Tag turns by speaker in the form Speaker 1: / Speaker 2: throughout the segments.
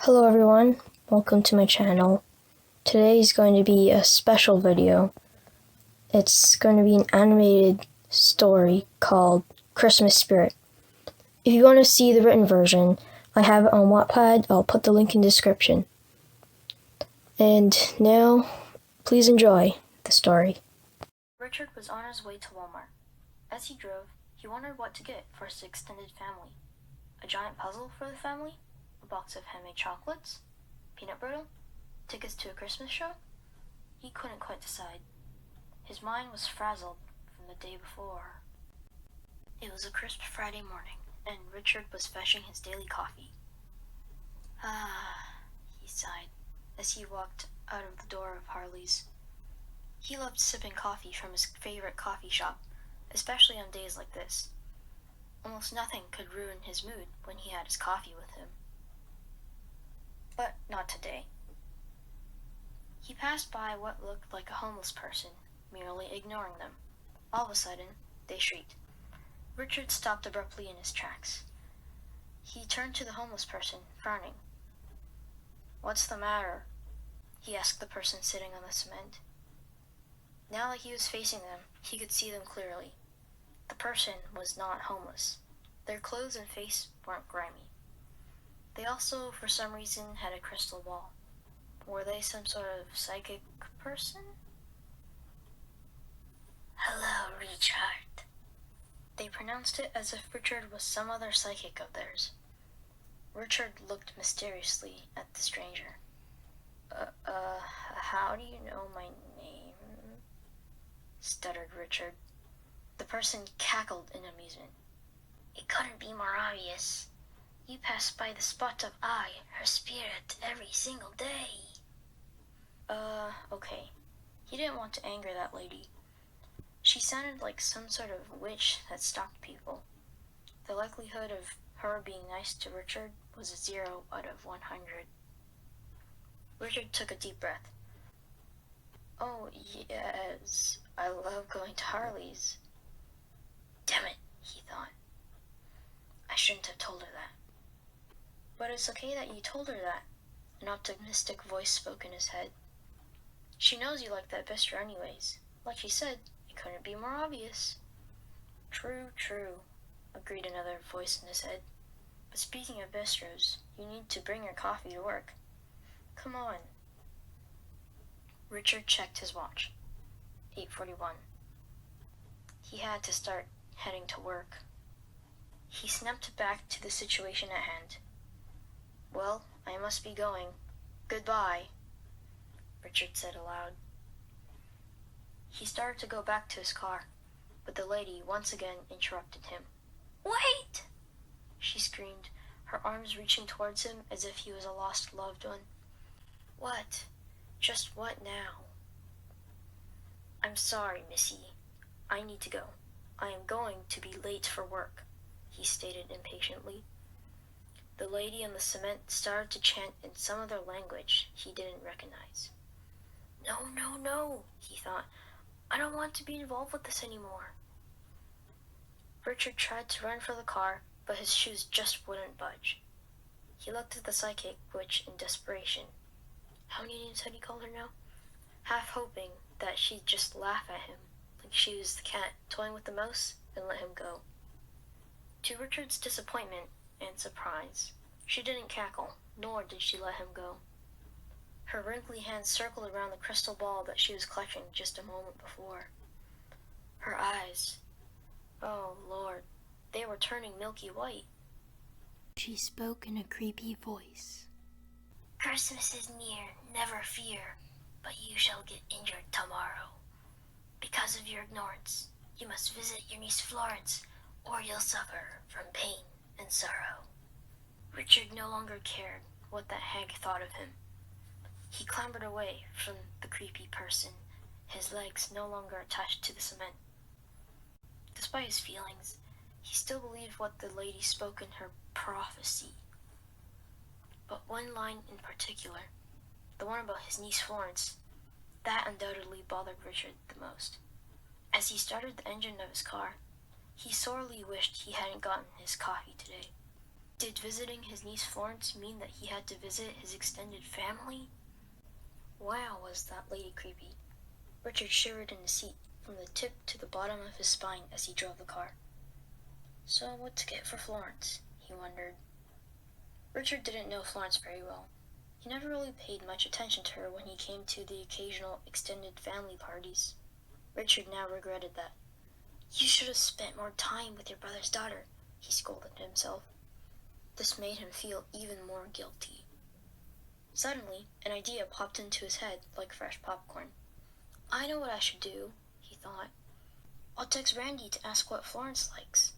Speaker 1: Hello everyone, welcome to my channel. Today is going to be a special video. It's going to be an animated story called Christmas Spirit. If you want to see the written version, I have it on Wattpad. I'll put the link in the description. And now, please enjoy the story.
Speaker 2: Richard was on his way to Walmart. As he drove, he wondered what to get for his extended family. A giant puzzle for the family? A box of handmade chocolates? Peanut brittle? Tickets to a Christmas show? He couldn't quite decide. His mind was frazzled from the day before. It was a crisp Friday morning, and Richard was fetching his daily coffee. He sighed as he walked out of the door of Harley's. He loved sipping coffee from his favorite coffee shop, especially on days like this. Almost nothing could ruin his mood when he had his coffee with him. But not today. He passed by what looked like a homeless person, merely ignoring them. All of a sudden, they shrieked. Richard stopped abruptly in his tracks. He turned to the homeless person, frowning. "What's the matter?" he asked the person sitting on the cement. Now that he was facing them, he could see them clearly. The person was not homeless. Their clothes and face weren't grimy. They also, for some reason, had a crystal ball. Were they some sort of psychic person? "Hello, Richard." They pronounced it as if Richard was some other psychic of theirs. Richard looked mysteriously at the stranger. How do you know my name?" stuttered Richard. The person cackled in amusement. "It couldn't be more obvious. You pass by the spot of her spirit, every single day." Okay. He didn't want to anger that lady. She sounded like some sort of witch that stalked people. The likelihood of her being nice to Richard was a 0 out of 100. Richard took a deep breath. "Oh, yes, I love going to Harley's." Damn it, he thought. I shouldn't have told her that. "But it's okay that you told her that," an optimistic voice spoke in his head. "She knows you like that bistro anyways. Like she said, it couldn't be more obvious." True, agreed another voice in his head. "But speaking of bistros, you need to bring your coffee to work. Come on." Richard checked his watch. 8:41. He had to start heading to work. He snapped back to the situation at hand. "Well, I must be going. Goodbye," Richard said aloud. He started to go back to his car, but the lady once again interrupted him. "Wait!" she screamed, her arms reaching towards him as if he was a lost loved one. "What? Just what now?" "I'm sorry, Missy. I need to go. I am going to be late for work," he stated impatiently. The lady on the cement started to chant in some other language he didn't recognize. No, he thought. I don't want to be involved with this anymore. Richard tried to run for the car, but his shoes just wouldn't budge. He looked at the psychic witch in desperation. How many names had he called her now? Half hoping that she'd just laugh at him, like she was the cat toying with the mouse, and let him go. To Richard's disappointment and surprise, she didn't cackle, nor did she let him go. Her wrinkly hands circled around the crystal ball that she was clutching just a moment before. Her eyes, oh Lord, they were turning milky white.
Speaker 3: She spoke in a creepy voice.
Speaker 2: "Christmas is near, never fear, but you shall get injured tomorrow. Because of your ignorance, you must visit your niece Florence, or you'll suffer from pain and sorrow." Richard no longer cared what that hag thought of him. He clambered away from the creepy person, his legs no longer attached to the cement. Despite his feelings, he still believed what the lady spoke in her prophecy. But one line in particular, the one about his niece Florence, that undoubtedly bothered Richard the most. As he started the engine of his car, he sorely wished he hadn't gotten his coffee today. Did visiting his niece Florence mean that he had to visit his extended family? Wow, was that lady creepy. Richard shivered in his seat from the tip to the bottom of his spine as he drove the car. So what to get for Florence, he wondered. Richard didn't know Florence very well. He never really paid much attention to her when he came to the occasional extended family parties. Richard now regretted that. You should have spent more time with your brother's daughter, he scolded himself. This made him feel even more guilty. Suddenly, an idea popped into his head like fresh popcorn. I know what I should do, he thought. I'll text Randy to ask what Florence likes.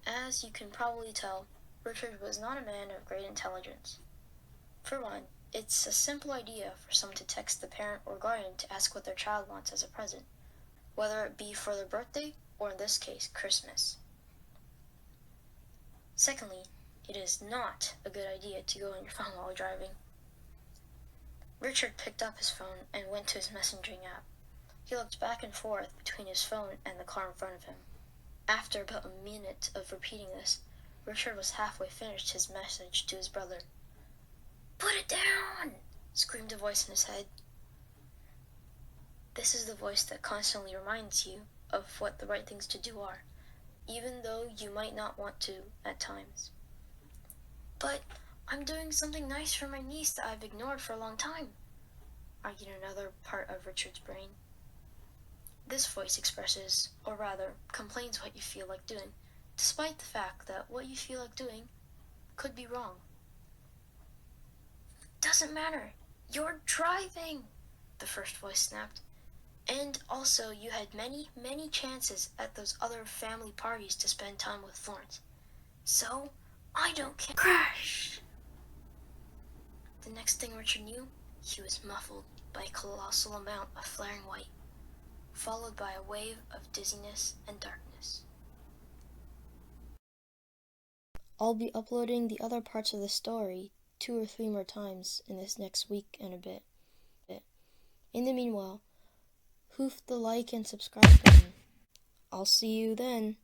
Speaker 2: As you can probably tell, Richard was not a man of great intelligence. For one, it's a simple idea for someone to text the parent or guardian to ask what their child wants as a present, whether it be for their birthday or, in this case, Christmas. Secondly, it is not a good idea to go on your phone while driving. Richard picked up his phone and went to his messaging app. He looked back and forth between his phone and the car in front of him. After about a minute of repeating this, Richard was halfway finished his message to his brother. Put it down! Screamed a voice in his head. This is the voice that constantly reminds you of what the right things to do are, even though you might not want to at times. But I'm doing something nice for my niece that I've ignored for a long time, argued another part of Richard's brain. This voice expresses, or rather, complains what you feel like doing, despite the fact that what you feel like doing could be wrong. Doesn't matter. You're driving, the first voice snapped. And also, you had many, many chances at those other family parties to spend time with Florence. So, I don't care. Crash! The next thing Richard knew, he was muffled by a colossal amount of flaring white, followed by a wave of dizziness and darkness.
Speaker 1: I'll be uploading the other parts of the story 2 or 3 more times in this next week and a bit. In the meanwhile, hoof the like and subscribe button. I'll see you then.